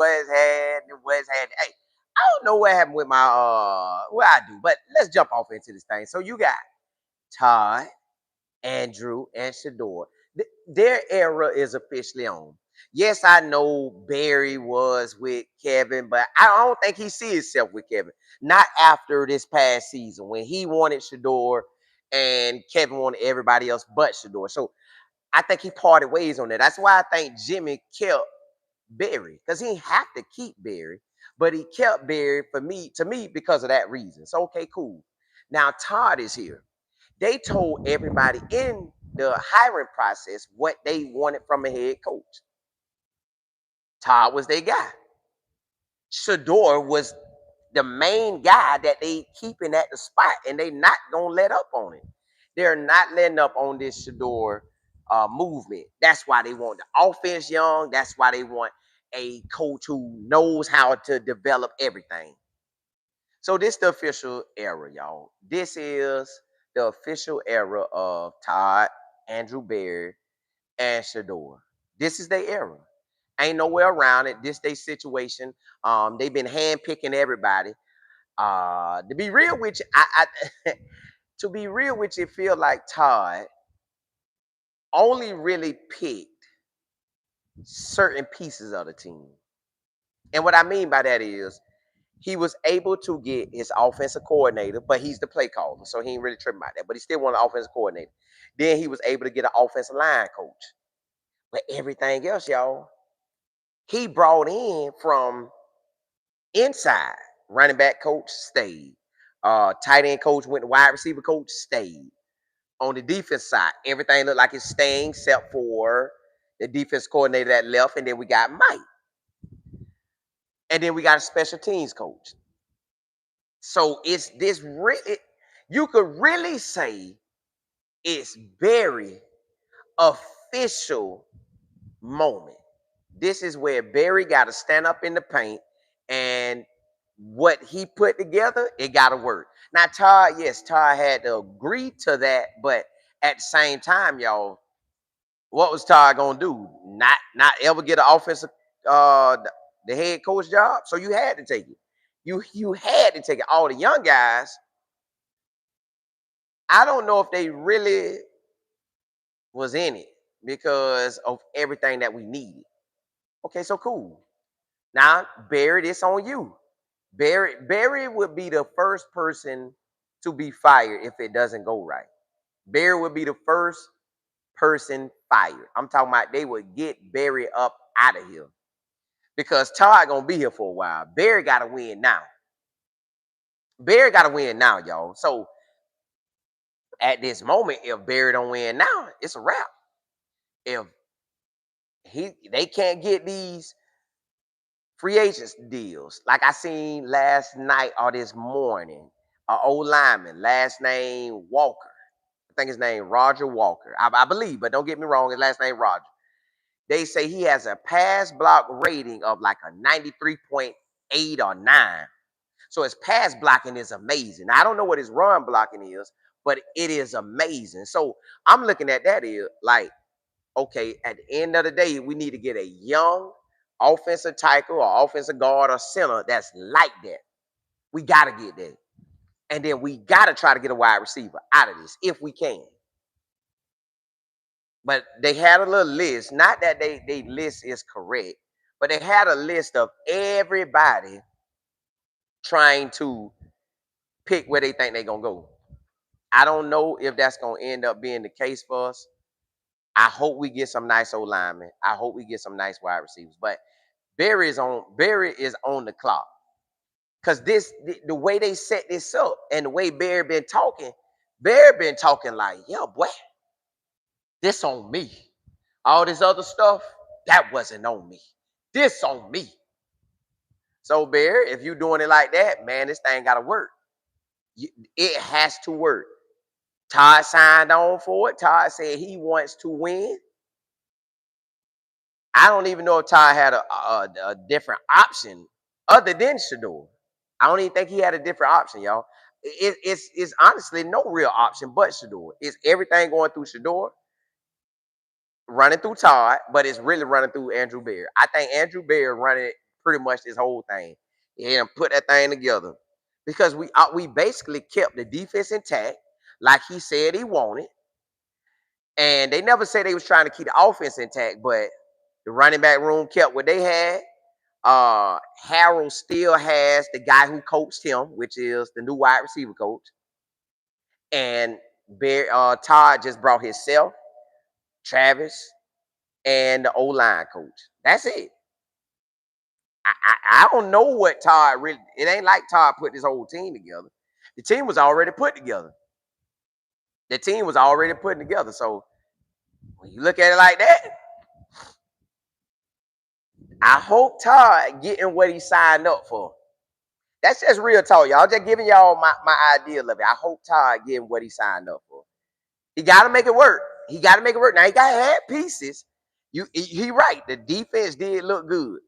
What's had. Hey, I don't know what happened with my what I do, but let's jump off into this thing. So you got Todd, Andrew, and Shedeur. Their era is officially on. Yes, I know Barry was with Kevin, but I don't think he sees himself with Kevin. Not after this past season when he wanted Shador and Kevin wanted everybody else but Shador. So I think he parted ways on that. That's why I think Jimmy kept Barry because he didn't have to keep Barry, but he kept Barry to me because of that reason. So okay, cool. Now Todd is here. They told everybody in the hiring process what they wanted from a head coach. Todd was their guy. Shador was the main guy that they keeping at the spot, and they not gonna let up on it. They're not letting up on this Shador movement. That's why they want the offense young. That's why they want a coach who knows how to develop everything. So this the official era, y'all. This is the official era of Todd, Andrew Barry, and Shador. This is their era. Ain't nowhere around it. This they situation. They've been handpicking everybody. To be real with you, I to be real with you, feel like Todd only really picked certain pieces of the team. And what I mean by that is he was able to get his offensive coordinator, but he's the play caller, so he ain't really tripping about that. But he still wanted an offensive coordinator. Then he was able to get an offensive line coach. But everything else, y'all, he brought in from inside. Running back coach stayed. Tight end coach went to wide receiver coach stayed. On the defense side, everything looked like it's staying except for the defense coordinator that left, and then we got Mike. And then we got a special teams coach. So it's this really, you could really say it's very official moment. This is where Barry got to stand up in the paint, and what he put together, it got to work. Now, Todd, yes, Todd had to agree to that, but at the same time, y'all, what was Todd gonna do? Not ever get an offensive the head coach job? So you had to take it. You had to take it. All the young guys, I don't know if they really was in it because of everything that we needed. Okay, so cool. Now, Barry, this on you. Barry would be the first person to be fired if it doesn't go right. Barry would be the first person fired. I'm talking about they would get Barry up out of here because Todd gonna be here for a while. Barry got to win now. Barry got to win now, y'all. So at this moment, if Barry don't win now, it's a wrap. If they can't get these free agents deals, like I seen last night or this morning, an old lineman, last name Walker. I think his name Roger Walker. I believe, but don't get me wrong, his last name Roger. They say he has a pass block rating of like a 93.8 or 9. So his pass blocking is amazing. Now, I don't know what his run blocking is, but it is amazing. So I'm looking at that is like, okay, at the end of the day, we need to get a young offensive tackle or offensive guard or center that's like that. We got to get that. And then we got to try to get a wide receiver out of this if we can. But they had a little list. Not that they list is correct, but they had a list of everybody trying to pick where they think they're going to go. I don't know if that's going to end up being the case for us. I hope we get some nice old linemen. I hope we get some nice wide receivers. But Barry is on the clock. Because the way they set this up and the way Barry been talking like, yo, boy, this on me. All this other stuff, that wasn't on me. This on me. So, Barry, if you're doing it like that, man, this thing got to work. It has to work. Todd signed on for it. Todd said he wants to win. I don't even know if Todd had a different option other than Shador. I don't even think he had a different option, y'all. It's honestly no real option but Shador. It's everything going through Shador, running through Todd, but it's really running through Andrew Barry. I think Andrew Barry running it pretty much this whole thing. And put that thing together. Because we basically kept the defense intact, like he said he wanted. And they never said they was trying to keep the offense intact, but the running back room kept what they had. Harold still has the guy who coached him, which is the new wide receiver coach. And Todd just brought himself, Travis, and the O-line coach. That's it. I don't know what Todd really. It ain't like Todd put this whole team together. The team was already put together. The team was already put together. So when you look at it like that, I hope Todd getting what he signed up for. That's just real talk, y'all. Just giving y'all my idea of it. I hope Todd getting what he signed up for. He got to make it work. He got to make it work. Now he got to have pieces. He right. The defense did look good.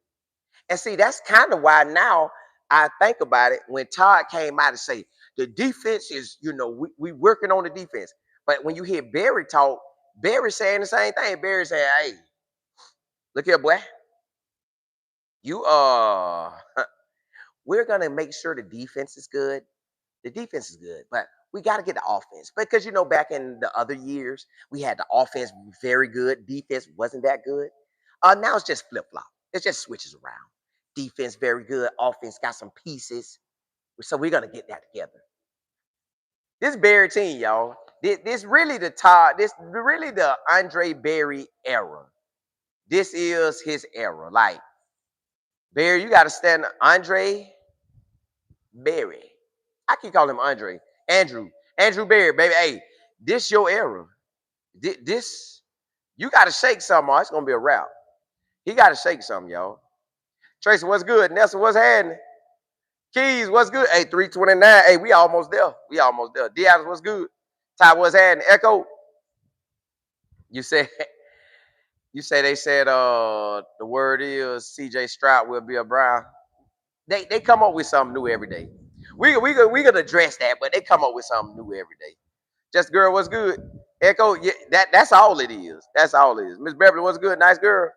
And see, that's kind of why now I think about it when Todd came out and say the defense is, we working on the defense. But when you hear Barry talk, Barry saying the same thing. Barry saying, hey, look here, boy. You we're gonna make sure the defense is good. The defense is good, but we got to get the offense because back in the other years we had the offense very good, defense wasn't that good. Now it's just flip flop. It just switches around. Defense very good, offense got some pieces, so we're gonna get that together. This Barry team, y'all. This really the Todd. This really the Andre Barry era. This is his era. Like Barry, you got to stand Andre Barry. I keep calling him Andre. Andrew Barry, baby. Hey, this your era. This you got to shake something, or it's gonna be a wrap. He got to shake something, y'all. Tracy, what's good? Nelson, what's happening? Keys, what's good? Hey, 329. Hey, we almost there. We almost there. Diaz, what's good? Ty, what's happening? Echo, you said they said the word is CJ Stroud will be a Brown. They come up with something new every day. We gonna address that, but they come up with something new every day. Just girl, what's good? Echo, yeah, that's all it is. That's all it is. Miss Beverly, what's good? Nice girl.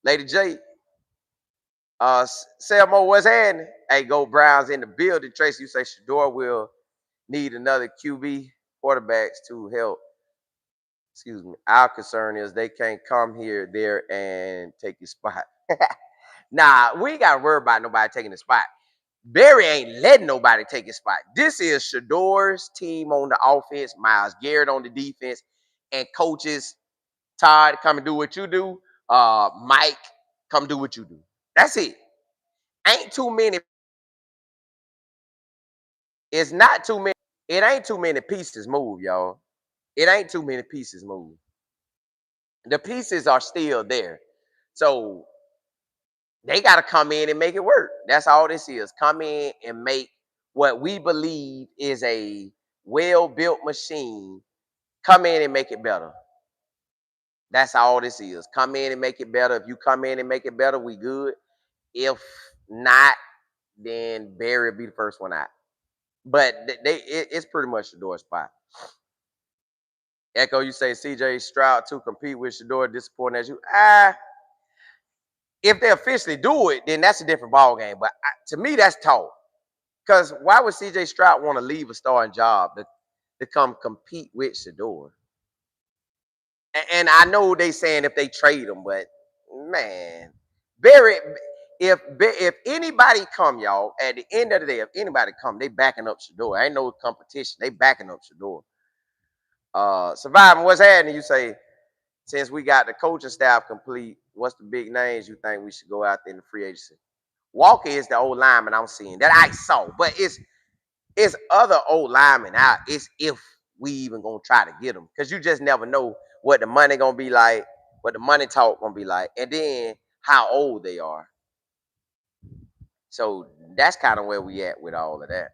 Lady J. Selmo, what's happening? Hey, go Browns in the building. Tracy, you say Shador will need another QB quarterbacks to help. Excuse me. Our concern is they can't come here, there, and take your spot. Nah, we ain't got to worry about nobody taking the spot. Barry ain't letting nobody take his spot. This is Shador's team on the offense, Myles Garrett on the defense, and coaches Todd, come and do what you do. Mike, come do what you do. That's it. Ain't too many. It's not too many. It ain't too many pieces move, y'all. It ain't too many pieces move. The pieces are still there. So they got to come in and make it work. That's all this is. Come in and make what we believe is a well-built machine. Come in and make it better. That's all this is. Come in and make it better. If you come in and make it better, we good. If not, then Barry will be the first one out. But it's pretty much the door spot. Echo, you say CJ Stroud to compete with Shedeur, disappointing as you. If they officially do it, then that's a different ball game. But to me, that's tall. Because why would CJ Stroud want to leave a starting job to come compete with Shedeur? And I know they saying if they trade him, but man, Barry, if anybody come, y'all, at the end of the day, if anybody come, they backing up Shador. Ain't no competition. They backing up Shador. Surviving, what's happening? You say, since we got the coaching staff complete, what's the big names you think we should go out there in the free agency? Walker is the old lineman I'm seeing that I saw, but it's other old linemen out. It's if we even gonna try to get them, because you just never know what the money gonna be like, what the money talk gonna be like, and then how old they are. So that's kind of where we at with all of that.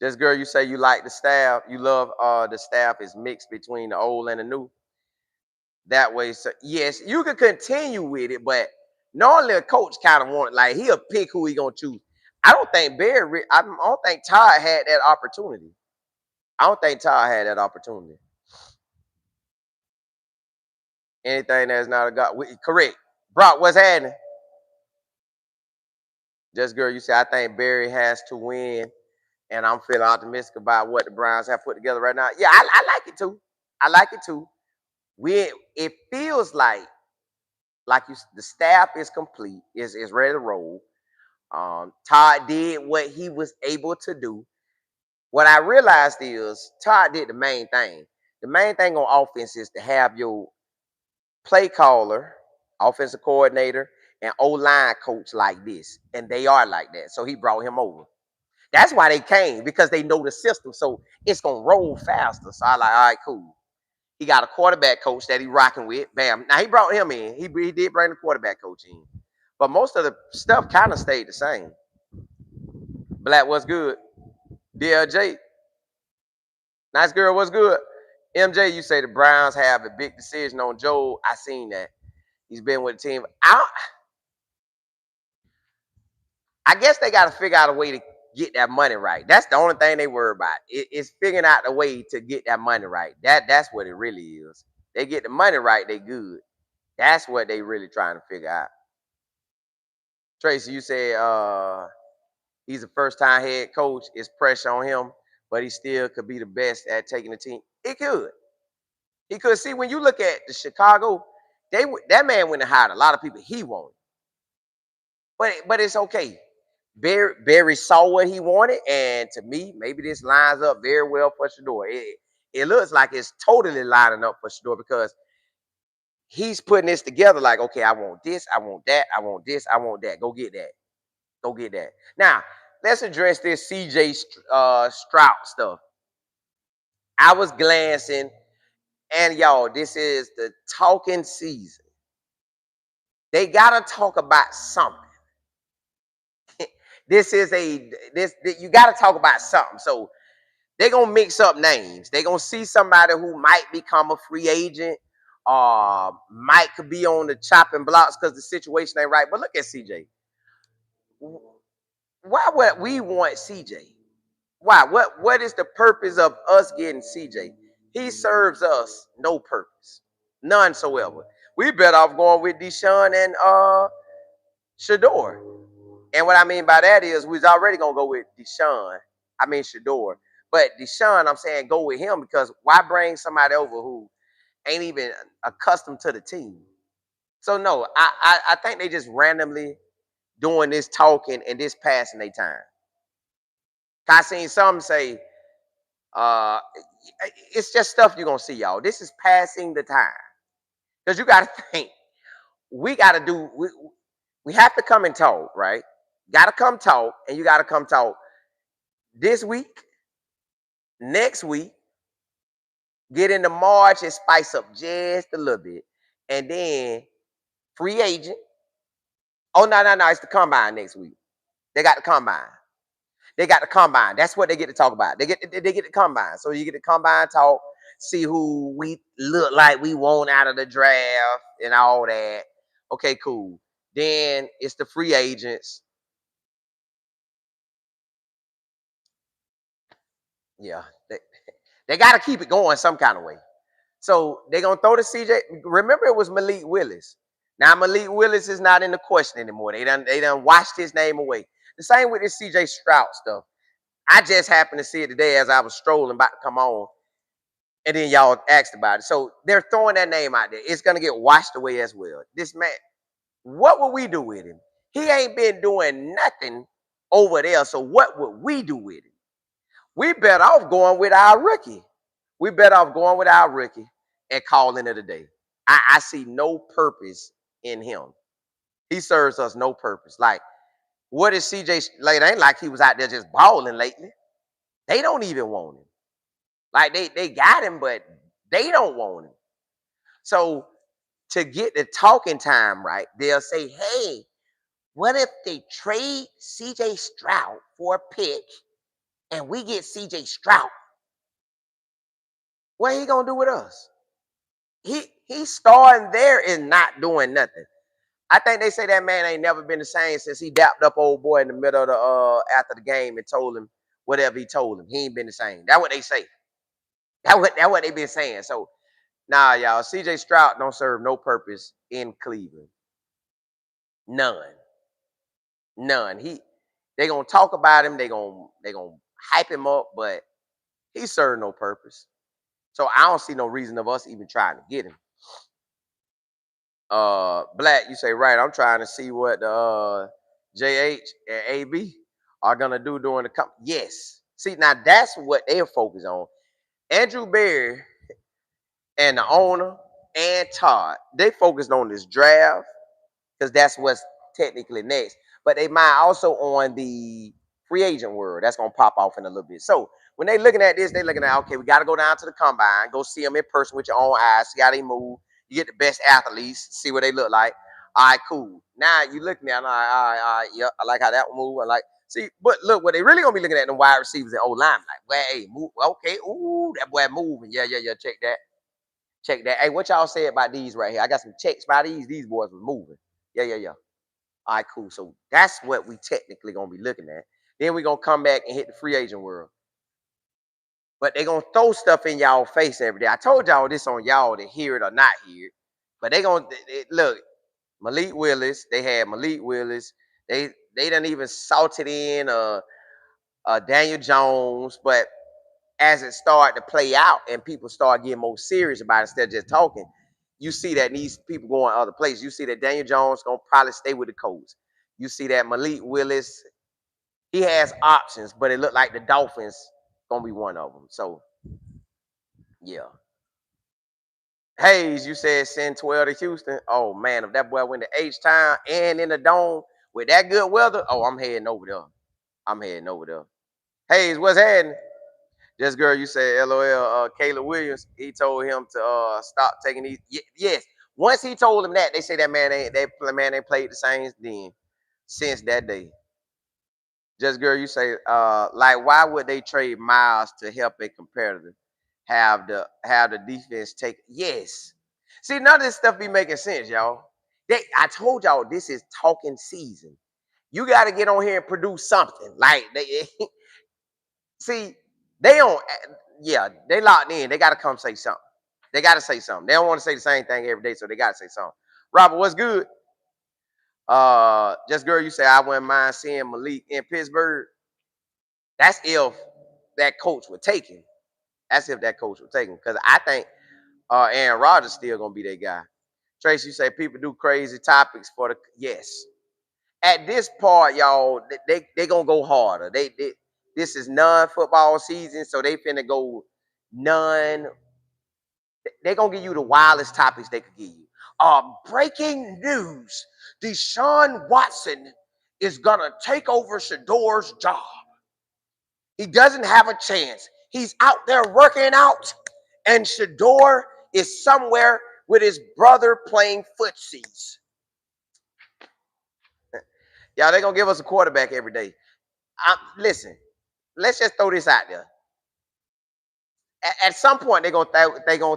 This girl, you say you like the staff, you love the staff is mixed between the old and the new. That way, so yes, you can continue with it, but normally a coach kind of want like he'll pick who he gonna choose. I don't think I don't think Todd had that opportunity. I don't think Todd had that opportunity. Anything that's not a God. Correct. Brock, what's happening? Just girl, you say I think Barry has to win, and I'm feeling optimistic about what the Browns have put together right now. Yeah, I like it too. I like it too. It feels like the staff is complete, is ready to roll. Todd did what he was able to do. What I realized is Todd did the main thing. The main thing on offense is to have your play caller, offensive coordinator, and O-line coach like this. And they are like that. So he brought him over. That's why they came, because they know the system. So it's going to roll faster. So I like, all right, cool. He got a quarterback coach that he rocking with. Bam. Now he brought him in. He did bring the quarterback coach in. But most of the stuff kind of stayed the same. Black, what's good? DLJ, nice girl, what's good? MJ, you say the Browns have a big decision on Joe. I seen that. He's been with the team. I guess they got to figure out a way to get that money right. That's the only thing they worry about. It's figuring out a way to get that money right. That's what it really is. They get the money right, they good. That's what they really trying to figure out. Tracy, you said he's a first-time head coach. It's pressure on him, but he still could be the best at taking the team. It could. He could. See, when you look at the Chicago, that man went and hired a lot of people he wanted. But it's okay. Barry saw what he wanted, and to me, maybe this lines up very well for Shedeur. It looks like it's totally lining up for Shedeur, because he's putting this together like, okay, I want this, I want that, I want this, I want that. Go get that. Go get that. Now, let's address this CJ Stroud stuff. I was glancing, and y'all, this is the talking season. They got to talk about something. You got to talk about something. So they're going to mix up names. They're going to see somebody who might become a free agent, might could be on the chopping blocks because the situation ain't right. But look at CJ. Why would we want CJ? Why? What is the purpose of us getting CJ? He serves us no purpose. None soever. We better off going with Deshaun and Shador. And what I mean by that is we was already gonna go with Shador. But Deshaun, I'm saying go with him, because why bring somebody over who ain't even accustomed to the team? So no, I think they just randomly doing this talking and this passing their time. I seen some say, uh, it's just stuff you're gonna see, y'all. This is passing the time. Because you gotta think, we gotta do we have to come and talk, right? Gotta come talk, and you gotta come talk this week, next week, get into March and spice up just a little bit. And then free agent. Oh, no. It's the combine next week. They got the combine. They got the combine. That's what they get to talk about. They get the combine. So you get the combine talk, see who we look like we want out of the draft and all that. Okay, cool. Then it's the free agents. Yeah, they got to keep it going some kind of way. So they're going to throw the CJ. Remember, it was Malik Willis. Now, Malik Willis is not in the question anymore. They done washed his name away. The same with this CJ Stroud stuff. I just happened to see it today as I was strolling about to come on. And then y'all asked about it. So they're throwing that name out there. It's going to get washed away as well. This man, what would we do with him? He ain't been doing nothing over there. So what would we do with him? We better off going with our rookie. We better off going with our rookie and calling it a day. I see no purpose in him. He serves us no purpose. Like, what is CJ? Like, it ain't like he was out there just balling lately. They don't even want him. Like, they got him, but they don't want him. So to get the talking time right, they'll say, hey, what if they trade CJ Stroud for a pick and we get CJ Stroud? What he gonna do with us? He's starting there and not doing nothing. I think they say that man ain't never been the same since he dapped up old boy in the middle of the after the game and told him whatever he told him. He ain't been the same. That's what they say. That's what they been saying. So Nah, y'all. CJ Stroud don't serve no purpose in Cleveland. None. None. They gonna talk about him. They gonna hype him up, but he served no purpose. So I don't see no reason of us even trying to get him. Black, you say right. I'm trying to see what JH and AB are gonna do during the yes. See, now that's what they're focused on. Andrew Berry and the owner and Todd, they focused on this draft because that's what's technically next. But they mind also on the free agent world that's gonna pop off in a little bit. So when they looking at this, they looking at okay, we got to go down to the combine, go see them in person with your own eyes, see how they move. You get the best athletes, see what they look like. All right, cool. Now you looking at, all right, yeah, I like how that one move. I like see, but look, what they really gonna be looking at the wide receivers and old line, like, well, hey, move, okay, ooh, that boy moving, yeah, check that. Check that. Hey, what y'all say about these right here? I got some checks by these. These boys was moving. Yeah. All right, cool. So that's what we technically gonna be looking at. Then we gonna come back and hit the free agent world. But they gonna throw stuff in y'all face every day. I told y'all this on y'all to hear it or not hear it. But they gonna look. Malik Willis. They had Malik Willis. They done even salted in Daniel Jones, but as it started to play out and people start getting more serious about it instead of just talking, you see that these people going other places. You see that Daniel Jones gonna probably stay with the Colts. You see that Malik Willis, he has options, but it looked like the Dolphins gonna be one of them. So yeah. Hayes, you said send 12 to Houston. Oh man, if that boy went to H-Town and in the dome with that good weather, oh, I'm heading over there. I'm heading over there. Hayes, what's happening? Just girl, you said LOL. Caleb Williams, he told him to stop taking these. Yes, once he told him that, they say that man ain't played the Saints then since that day. Just girl, you say like why would they trade Miles to help a competitor? Have the defense take yes. See, none of this stuff be making sense, y'all. I told y'all this is talking season. You got to get on here and produce something. Like see, they don't. Yeah, they locked in. They got to come say something. They got to say something. They don't want to say the same thing every day, so they got to say something. Robert, what's good? Just girl, you say I wouldn't mind seeing Malik in Pittsburgh. That's if that coach would take him. That's if that coach would take him. Because I think Aaron Rodgers still gonna be that guy. Tracy, you say people do crazy topics for the yes. At this part, y'all, they gonna go harder. This is non-football season, so they finna go non. They're gonna give you the wildest topics they could give you. Breaking news: Deshaun Watson is gonna take over Shador's job. He doesn't have a chance. He's out there working out, and Shador is somewhere with his brother playing footsies. Y'all, they're gonna give us a quarterback every day. Listen, let's just throw this out there. At some point, they're gonna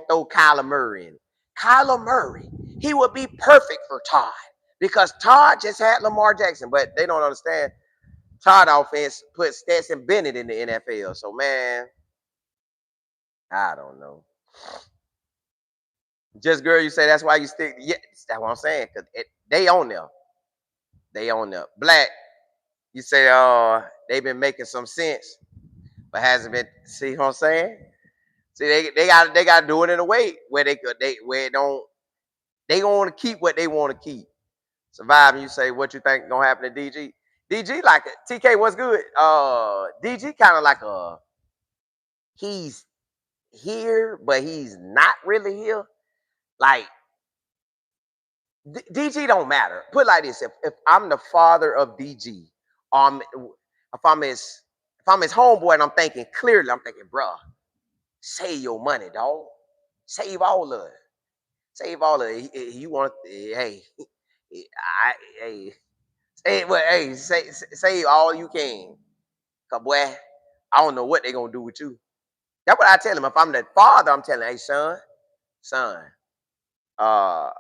throw Kyler Murray in. Kyler Murray, he would be perfect for Todd because Todd just had Lamar Jackson, but they don't understand. Todd offense put Stetson Bennett in the NFL. So man, I don't know. Just girl, you say that's why you stick. Yeah, that's what I'm saying. Cause they on there. They on there. Black, you say they've been making some sense, but hasn't been. See what I'm saying? See, they got to do it in a way where where it don't. They gonna want to keep what they want to keep. Surviving, you say what you think gonna happen to DG. DG like TK, what's good? DG kind of like he's here, but he's not really here. Like DG don't matter. Put it like this: if I'm the father of DG, if I'm his homeboy and I'm thinking clearly, I'm thinking, bruh, save your money, dog. Save all of it. Save all of it. You want? Hey, hey, save all you can. Cause boy, I don't know what they're gonna do with you. That's what I tell him. If I'm the father, I'm telling, hey son, uh,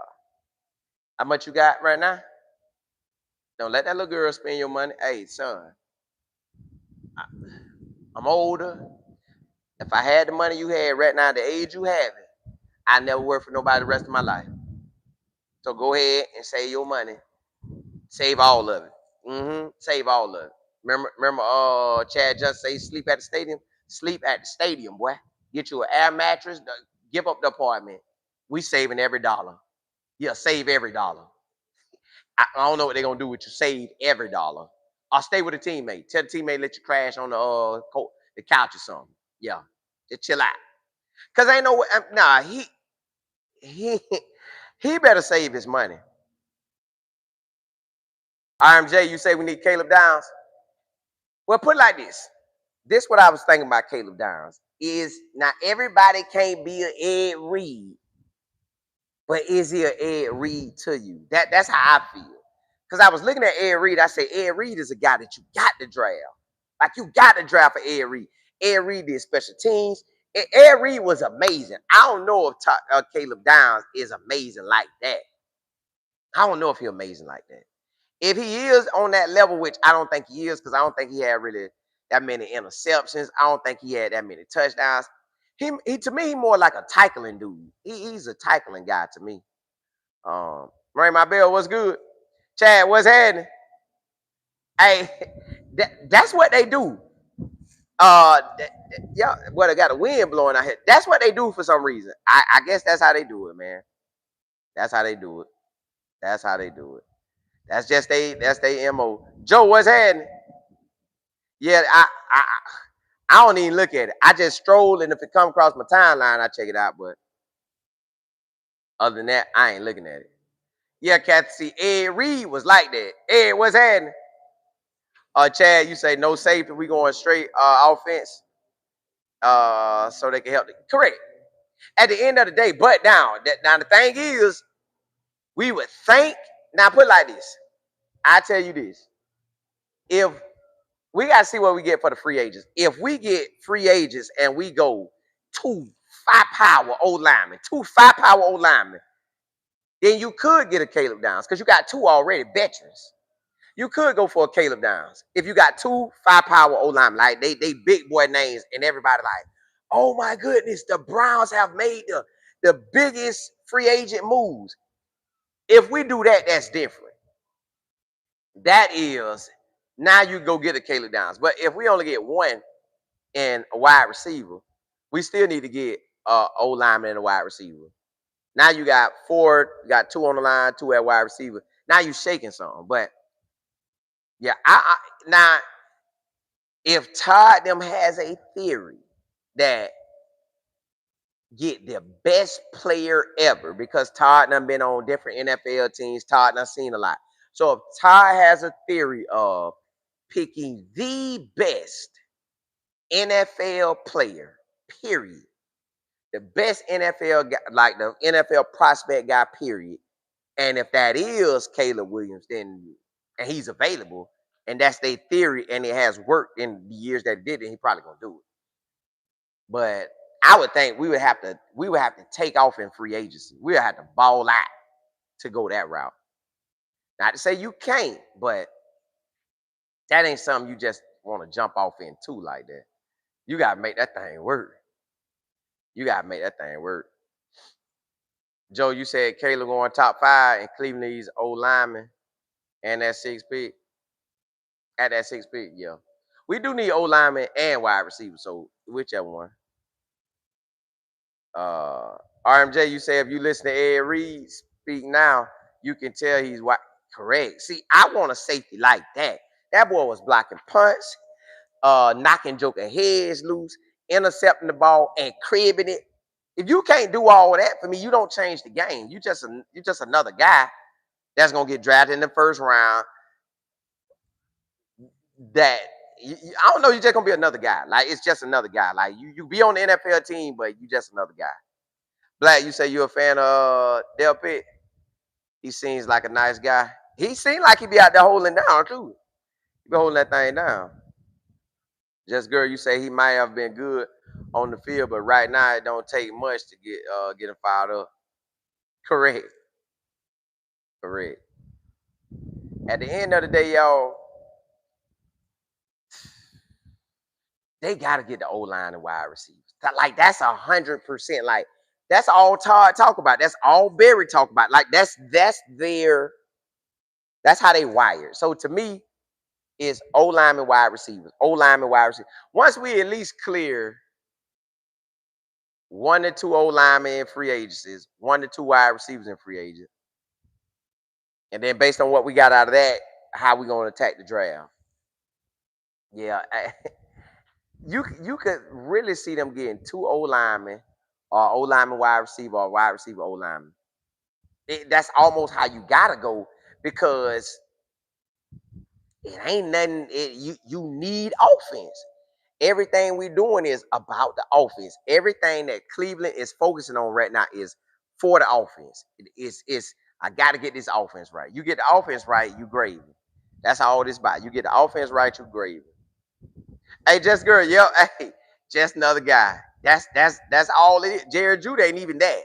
how much you got right now? Don't let that little girl spend your money. Hey, son, I'm older. If I had the money you had right now, the age you have it, I never work for nobody the rest of my life. So go ahead and save your money. Save all of it. Save all of it. Remember, Chad just say sleep at the stadium. Sleep at the stadium, boy. Get you an air mattress. Give up the apartment. We saving every dollar. Yeah, save every dollar. I don't know what they're gonna do with you. Save every dollar. Or stay with a teammate. Tell the teammate let you crash on the couch or something. Yeah, just chill out. Cause ain't no way. Nah, he he better save his money. RMJ, you say we need Caleb Downs. Well, put it like this. This what I was thinking about Caleb Downs is now everybody can't be an Ed Reed, but is he an Ed Reed to you? That's how I feel. Because I was looking at Ed Reed, I said Ed Reed is a guy that you got to draft. Like you got to draft for Ed Reed. Ed Reed did special teams. Ed Reed was amazing. I don't know if Caleb Downs is amazing like that. I don't know if he's amazing like that. If he is on that level, which I don't think he is, because I don't think he had really that many interceptions. I don't think he had that many touchdowns. He to me, he more like a tackling dude. He's a tackling guy to me. Ring my bell, what's good? Chad, what's happening? Hey, that's what they do. Yeah, well, they got a wind blowing out here. That's what they do for some reason. I guess that's how they do it, man. That's how they do it. That's how they do it. That's they MO. Joe, what's happening? Yeah, I don't even look at it. I just stroll, and if it come across my timeline, I check it out. But other than that, I ain't looking at it. Yeah, Kathy, see, Ed Reed was like that. Ed, what's happening? Chad, you say no safety. We going straight offense. So they can help. Correct. At the end of the day, but now the thing is, we would think. Now put it like this. I tell you this: if we got to see what we get for the free agents. If we get free agents and we go 2 5-power old linemen, 2 5-power old linemen, then you could get a Caleb Downs because you got 2 already veterans. You could go for a Caleb Downs if you got 2 5-power old linemen, like they big boy names, and everybody like, oh my goodness, the Browns have made the biggest free agent moves. If we do that, that's different. That is now you go get a Caleb Downs. But if we only get one and a wide receiver, we still need to get O lineman and a wide receiver. Now you got 4, you got 2 on the line, 2 at wide receiver. Now you shaking something. But yeah, now if Todd them has a theory that get the best player ever, because Todd done been on different NFL teams, Todd done seen a lot. So if Todd has a theory of picking the best NFL player, period, the best NFL guy, like the NFL prospect guy, period. And if that is Caleb Williams, then and he's available, and that's their theory, and it has worked in the years that it did, then he probably gonna do it. But I would think we would have to take off in free agency. We would have to ball out to go that route. Not to say you can't, but that ain't something you just want to jump off into like that. You gotta make that thing work. You gotta make that thing work. Joe, you said Caleb going top 5 and Cleveland needs old lineman and that 6 pick. At that 6 pick, yeah. We do need old lineman and wide receiver, so whichever one. RMJ, you say if you listen to Ed Reed speak now, you can tell he's white. Correct. See, I want a safety like that. That boy was blocking punts, knocking joker heads loose, intercepting the ball, and cribbing it. If you can't do all of that for me, you don't change the game. You just another guy that's gonna get drafted in the first round. That I don't know. You're just gonna be another guy. Like it's just another guy. Like you be on the NFL team, but you just another guy. Black, you say you're a fan of Del Pitt. He seems like a nice guy. He seems like he be out there holding down too. He be holding that thing down. Just girl, you say he might have been good on the field, but right now it don't take much to get him fired up. Correct. Correct. At the end of the day, y'all, they gotta get the O line and wide receivers. Like that's 100%. Like That's all Todd talk about. That's all Barry talk about. Like that's how they wired. So to me, it's O lineman, wide receivers, O lineman, wide receivers. Once we at least clear 1 to 2 O linemen in free agencies, 1 to 2 wide receivers in free agent, and then based on what we got out of that, how we gonna attack the draft? Yeah, you could really see them getting 2 O linemen, or O lineman wide receiver, or wide receiver O lineman. That's almost how you gotta go because it ain't nothing. You need offense. Everything we're doing is about the offense. Everything that Cleveland is focusing on right now is for the offense. It's I got to get this offense right. You get the offense right, you gravy. That's all this about. You get the offense right, you gravy. Hey, Just Girl, yo, hey, just another guy. That's all it is. Jared Judy ain't even that.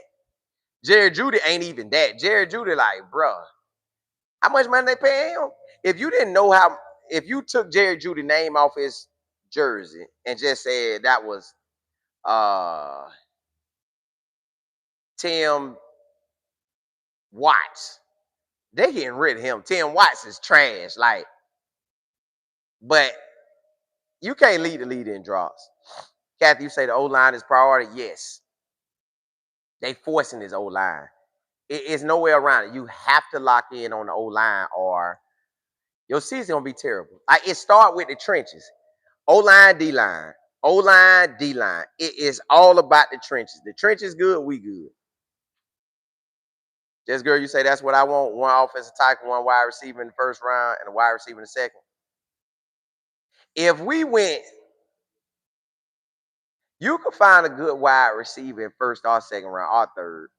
Jared Judy ain't even that. Jared Judy, like, bruh, how much money they pay him? If you didn't know how, if you took Jared Judy's name off his jersey and just said that was uh Tim Watts, they getting rid of him. Tim Watts is trash. Like, but you can't lead the leader in drops. Kathy, you say the O line is priority. Yes, they forcing his O line. It's nowhere around it. You have to lock in on the O line, or your season gonna be terrible. Like it start with the trenches. O line, D line. O line, D line. It is all about the trenches. The trenches good, we good. Just girl, you say that's what I want. One offensive tackle, one wide receiver in the first round, and a wide receiver in the second. If we went, you could find a good wide receiver in first or second round or third.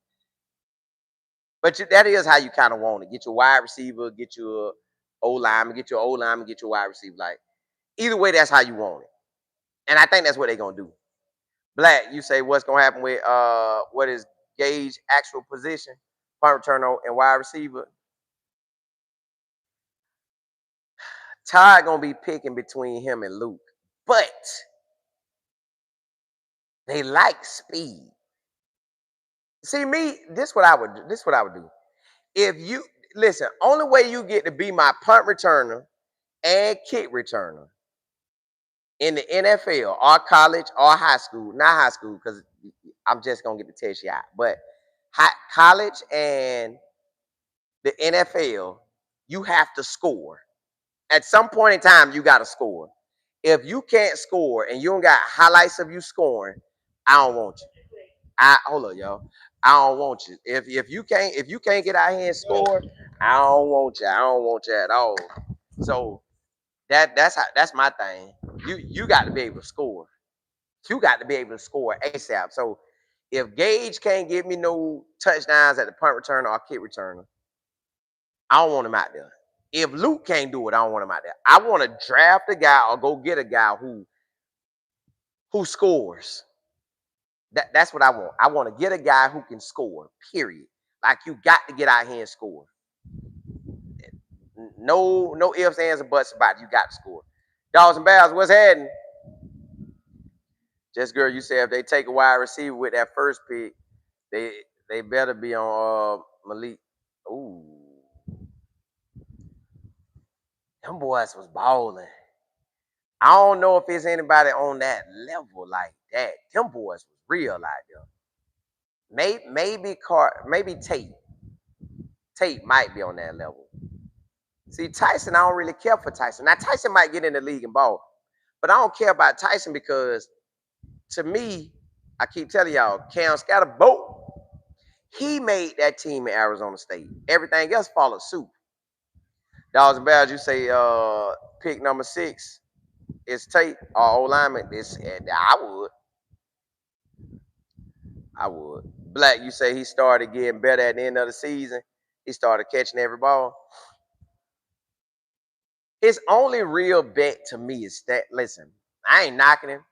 But that is how you kind of want it. Get your wide receiver, get your O lineman, get your O lineman, get your wide receiver. Like either way, that's how you want it. And I think that's what they're gonna do. Black, you say what's gonna happen with what is Gage actual position, punt returner and wide receiver? Todd gonna be picking between him and Luke, but they like speed. See me, this what I would do. This what I would do. If you listen, only way you get to be my punt returner and kick returner in the NFL or college or high school, not high school, because I'm just gonna get the test you out, but college and the NFL, you have to score. At some point in time, you got to score. If you can't score and you don't got highlights of you scoring, I don't want you. I hold on, y'all. I don't want you. If you can't get out here and score, I don't want you. I don't want you at all. So that's my thing. You got to be able to score. You got to be able to score ASAP. So if Gage can't give me no touchdowns at the punt returner or kick returner, I don't want him out there. If Luke can't do it, I don't want him out there. I want to draft a guy or go get a guy who scores. That's what I want. I want to get a guy who can score, period. Like you got to get out here and score. No ifs, ands, or buts about it. You got to score. Dogs and Bears, what's happening? Just girl, you said if they take a wide receiver with that first pick, they better be on Malik. Ooh. Them boys was balling. I don't know if there's anybody on that level like that. Them boys was real out there. Maybe Tate. Tate might be on that level. See, Tyson, I don't really care for Tyson. Now, Tyson might get in the league and ball, but I don't care about Tyson because, to me, I keep telling y'all, Cam Scatterboat, he made that team in Arizona State. Everything else followed suit. Dogs and Bears, you say pick number 6 is Tate or O lineman. I would. Black, you say he started getting better at the end of the season. He started catching every ball. His only real bet to me is that, listen, I ain't knocking him,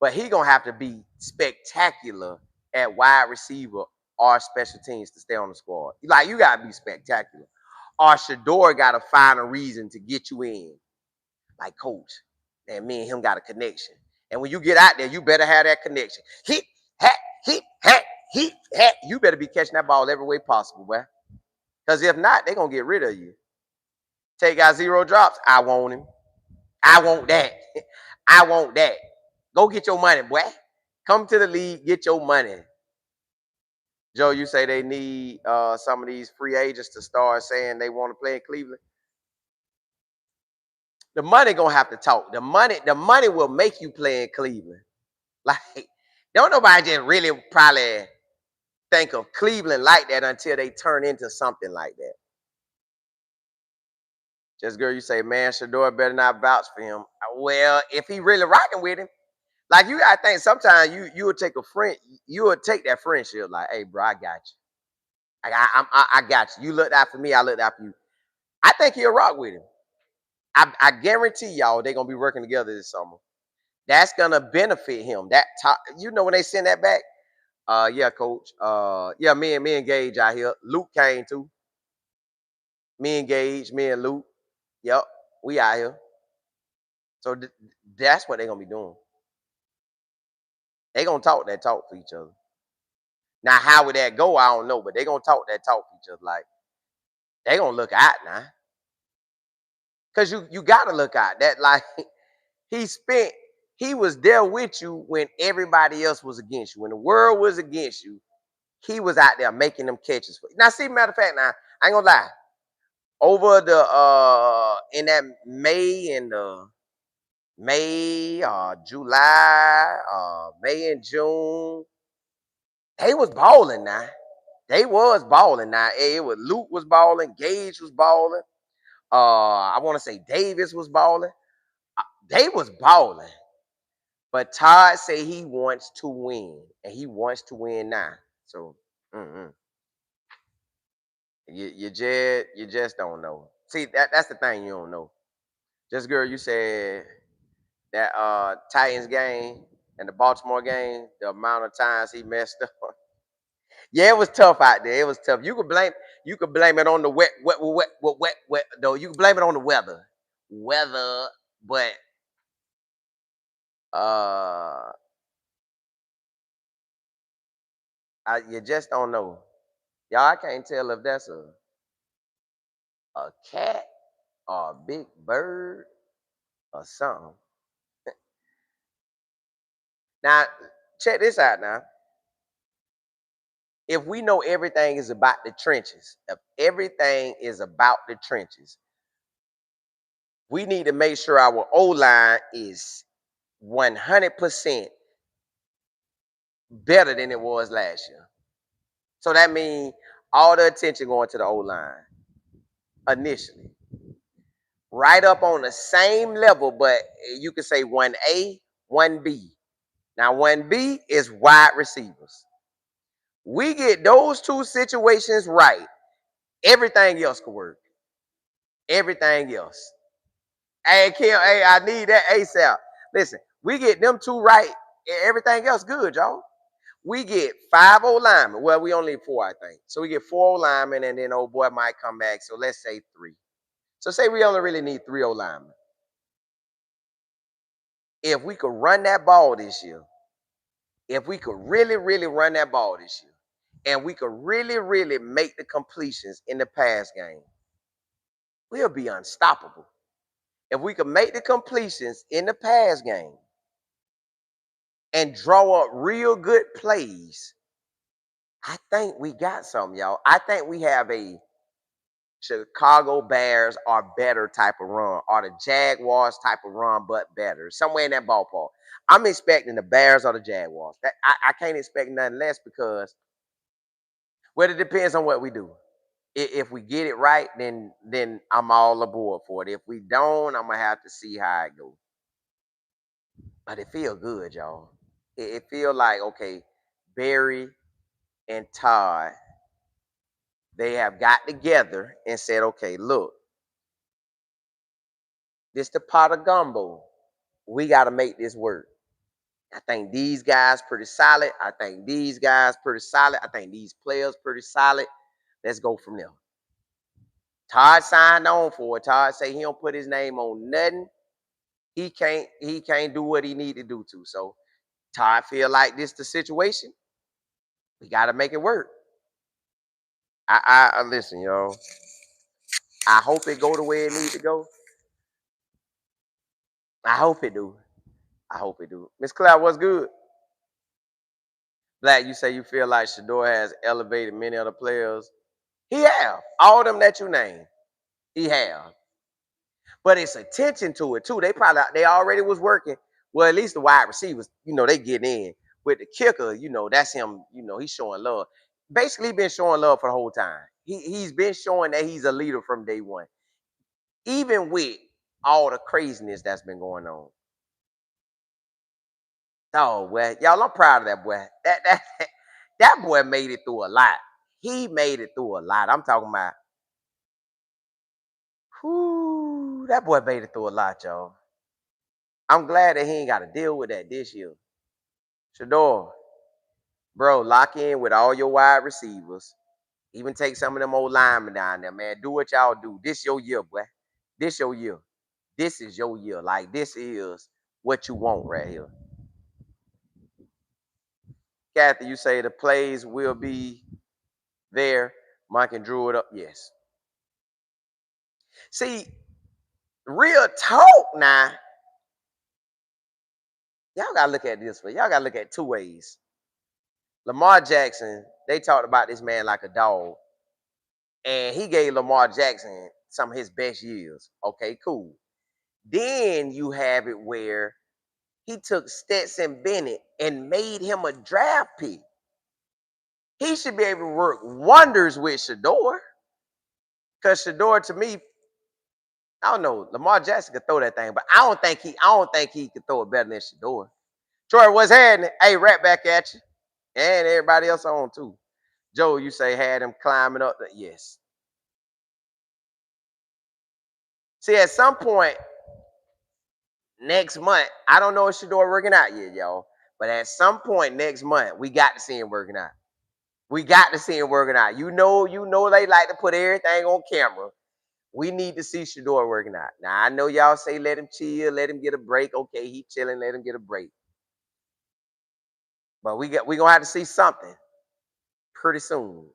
but he going to have to be spectacular at wide receiver or special teams to stay on the squad. Like, you got to be spectacular. Or Shador got to find a reason to get you in. Like, coach, and me and him got a connection. And when you get out there, you better have that connection. Hit, hat, You better be catching that ball every way possible, boy. Because if not, they're gonna get rid of you. Take out 0 drops. I want him. I want that. I want that. Go get your money, boy. Come to the league, get your money. Joe, you say they need some of these free agents to start saying they want to play in Cleveland. The money gonna have to talk. The money will make you play in Cleveland. Like, don't nobody just really probably think of Cleveland like that until they turn into something like that. Just girl, you say, man, Shador better not vouch for him. Well, if he really rocking with him, like you gotta think sometimes you would take a friend, you would take that friendship, like, hey, bro, I got you. I got you. You looked out for me, I looked out for you. I think he'll rock with him. I guarantee y'all they're gonna be working together this summer. That's gonna benefit him. That top, when they send that back, yeah, coach. Yeah, me and Gage out here. Luke came too. Me and Gage, me and Luke. Yep, we out here. So that's what they're gonna be doing. They gonna talk that talk for each other. Now, how would that go? I don't know, but they gonna talk that talk for each other. Like they gonna look out now, cause you gotta look out. That like he was there with you when everybody else was against you. When the world was against you, he was out there making them catches for you. Now, see, matter of fact, now I ain't gonna lie. Over the in that May, July, May and June, they was balling now. They was balling now. It was Luke was balling, Gage was balling. I want to say Davis was balling. They was balling. But Todd say he wants to win, and he wants to win now. So you just don't know. See, that's the thing you don't know. Just girl, you said that Titans game and the Baltimore game, the amount of times he messed up. Yeah, it was tough out there. It was tough. You could blame it on the wet. Though you could blame it on the weather. But you just don't know. Y'all, I can't tell if that's a cat or a big bird or something. Now, check this out now. If we know everything is about the trenches, if everything is about the trenches, we need to make sure our O-line is 100% better than it was last year. So that means all the attention going to the O-line initially. Right up on the same level, but you could say 1A, 1B. Now, 1B is wide receivers. We get those two situations right, everything else could work. Everything else. Hey, Kim, hey, I need that ASAP. Listen, we get them two right, everything else good, y'all. We get 5 O linemen. Well, we only 4, I think. So we get 4 O linemen, and then old boy might come back. So let's say 3. So say we only really need 3 O linemen. If we could run that ball this year, if we could really, really run that ball this year, and we could really, really make the completions in the pass game, we'll be unstoppable. If we could make the completions in the pass game and draw up real good plays, I think we got something, y'all. I think we have a Chicago Bears are better type of run, or the Jaguars type of run, but better. Somewhere in that ballpark. I'm expecting the Bears or the Jaguars. I can't expect nothing less because, well, it depends on what we do. If we get it right, then I'm all aboard for it. If we don't, I'm gonna have to see how it goes. But it feel good, y'all. It feel like, okay, Barry and Todd, they have got together and said, okay, look, this the pot of gumbo. We got to make this work. I think these guys pretty solid. I think these guys pretty solid. I think these players pretty solid. Let's go from there. Todd signed on for it. Todd say he don't put his name on nothing. He can't do what he need to do to. So Todd feel like this the situation. We got to make it work. I listen, yo. I hope it go the way it needs to go. I hope it do. I hope it do. Miss Cloud, what's good? Black, you say you feel like Shedeur has elevated many other players. He have. All them that you name. He have. But it's attention to it too. They already was working. Well, at least the wide receivers, they get in. With the kicker, that's him, he's showing love. Basically been showing love for the whole time. He's been showing that he's a leader from day one. Even with all the craziness that's been going on. Oh, well, y'all, I'm proud of that boy. That boy made it through a lot. He made it through a lot. I'm talking about, whoo, that boy made it through a lot, y'all. I'm glad that he ain't got to deal with that this year. Shador, bro, lock in with all your wide receivers. Even take some of them old linemen down there, man. Do what y'all do. This your year, boy. This your year. This is your year. Like, this is what you want right here. Kathy, you say the plays will be there. Mike and Drew it up. Yes. See, real talk now. Y'all got to look at this way. Y'all got to look at two ways. Lamar Jackson, they talked about this man like a dog. And he gave Lamar Jackson some of his best years. Okay, cool. Then you have it where he took Stetson Bennett and made him a draft pick. He should be able to work wonders with Shedeur. Because Shedeur, to me, I don't know, Lamar Jackson could throw that thing, but I don't think he could throw it better than Shedeur. Troy, what's happening? Hey, right back at you. And everybody else on too. Joe, you say had him climbing up. Yes. See, at some point next month, I don't know if Shedeur working out yet, y'all. But at some point next month, we got to see him working out. We got to see him working out. You know they like to put everything on camera. We need to see Shedeur working out. Now, I know y'all say let him chill, let him get a break. Okay, he chilling, let him get a break. But we gonna have to see something pretty soon.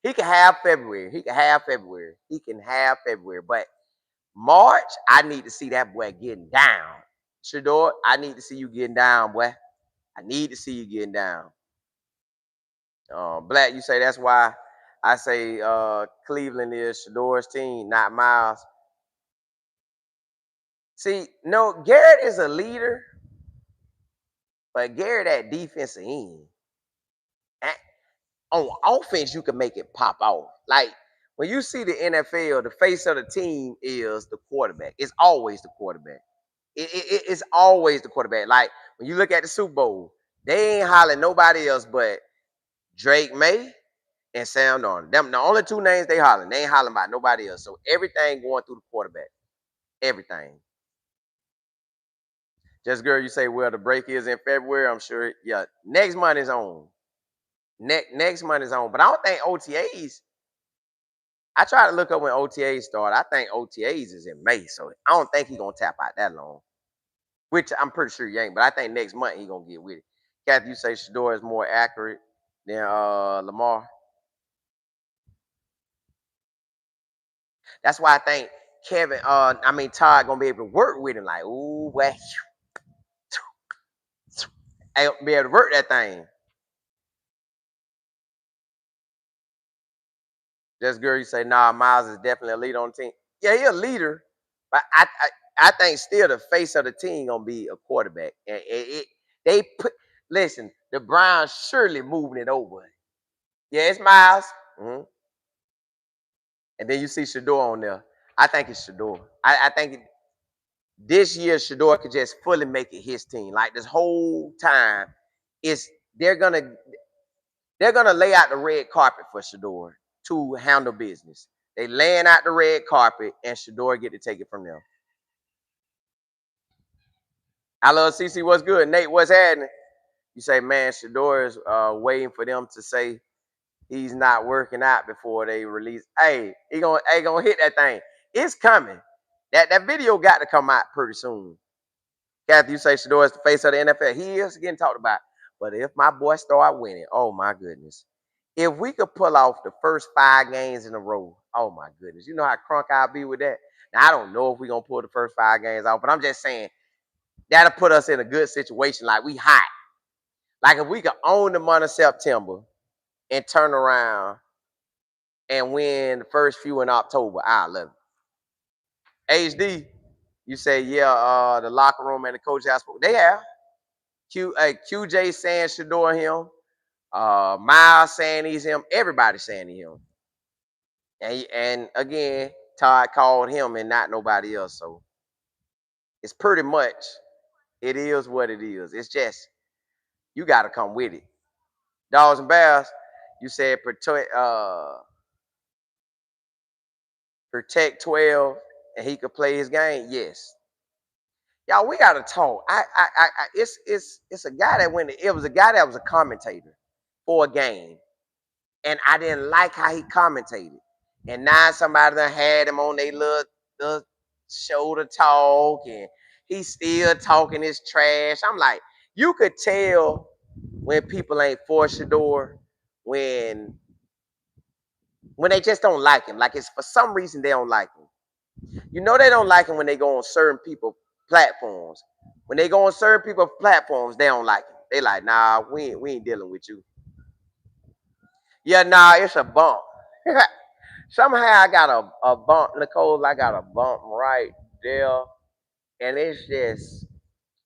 He can have February. He can have February. But March, I need to see that boy getting down. Shedeur, I need to see you getting down, boy. I need to see you getting down. Black, you say that's why I say Cleveland is Shedeur's team, not Miles. See, no, Garrett is a leader, but Garrett at defensive end. On offense, you can make it pop off. Like when you see the NFL, the face of the team is the quarterback. It's always the quarterback. It's always the quarterback. Like when you look at the Super Bowl, they ain't hollering nobody else but Drake May and Sam Darnold. Them the only two names they hollering. They ain't hollering about nobody else. So everything going through the quarterback. Everything. Just girl, you say, well, the break is in February. I'm sure. Yeah, next month is on. Next month is on. But I don't think OTAs. I try to look up when OTAs start. I think OTAs is in May. So I don't think he's gonna tap out that long. Which I'm pretty sure he ain't, but I think next month he's gonna get with it. Kathy, you say Shedeur is more accurate than Lamar. That's why I think Todd gonna be able to work with him. Like, ooh, well, be able to work that thing. Just girl, you say, nah, Miles is definitely a leader on the team. Yeah, he a leader, but I think still the face of the team gonna be a quarterback. And listen, the Browns surely moving it over. Yeah, it's Miles. Mm-hmm. And then you see Shedeur on there. I think it's Shedeur. I think this year Shedeur could just fully make it his team. Like this whole time, they're gonna lay out the red carpet for Shedeur to handle business. They laying out the red carpet, and Shedeur get to take it from them. I love CC. What's good, Nate? What's happening? You say, man, Shedeur is waiting for them to say he's not working out before they release. Hey, he gonna hit that thing. It's coming. That video got to come out pretty soon. Kathy, you say Shedeur is the face of the NFL. He is getting talked about. But if my boy start winning, oh my goodness. If we could pull off the first 5 games in a row, oh my goodness. You know how crunk I'll be with that? Now, I don't know if we're going to pull the first 5 games off, but I'm just saying that'll put us in a good situation like we hot. Like if we could own the month of September and turn around and win the first few in October, I love it. HD, you say, yeah, the locker room and the coach house, they have. QJ saying Shedeur him. Miles saying he's him. Everybody saying he's him. And again, Todd called him and not nobody else. So it's pretty much, it is what it is. It's just, you got to come with it. Dogs and Bears, you said protect 12 and he could play his game. Yes. Y'all, we got to talk. It's a guy that it was a guy that was a commentator for a game. And I didn't like how he commentated. And now somebody done had him on their little shoulder talk, and he's still talking his trash. I'm like, you could tell when people ain't for Shador, when they just don't like him. Like it's for some reason they don't like him. You know they don't like him when they go on certain people platforms. When they go on certain people platforms, they don't like him. They like, nah, we ain't dealing with you. Yeah, nah, it's a bump. Somehow I got a bump, Nicole. I got a bump right there. And it's just,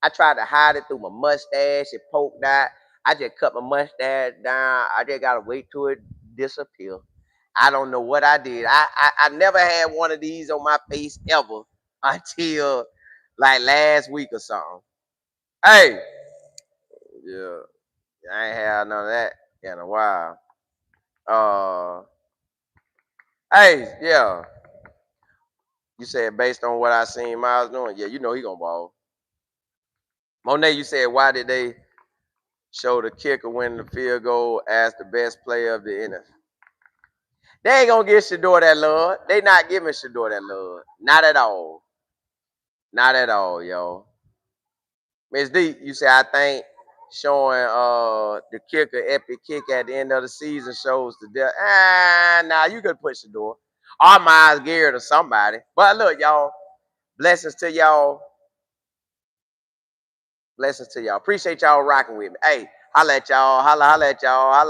I tried to hide it through my mustache. It poked out. I just cut my mustache down. I just got to wait till it disappear. I don't know what I did. I never had one of these on my face ever until like last week or something. Hey, yeah, I ain't had none of that in a while. Uh, hey, yeah. You said based on what I seen Miles doing, yeah, you know he gonna ball. Monet, you said why did they show the kicker winning the field goal as the best player of the NFL? They ain't gonna give Shador that love. They not giving Shador that love. Not at all. Not at all, yo. Miss D, you say I think showing the kicker epic kick at the end of the season shows the death. Nah, you could put Shador. Or Miles Garrett or somebody. But look, y'all, blessings to y'all. Blessings to y'all. Appreciate y'all rocking with me. Hey, holla at y'all. Holla at y'all. Holla.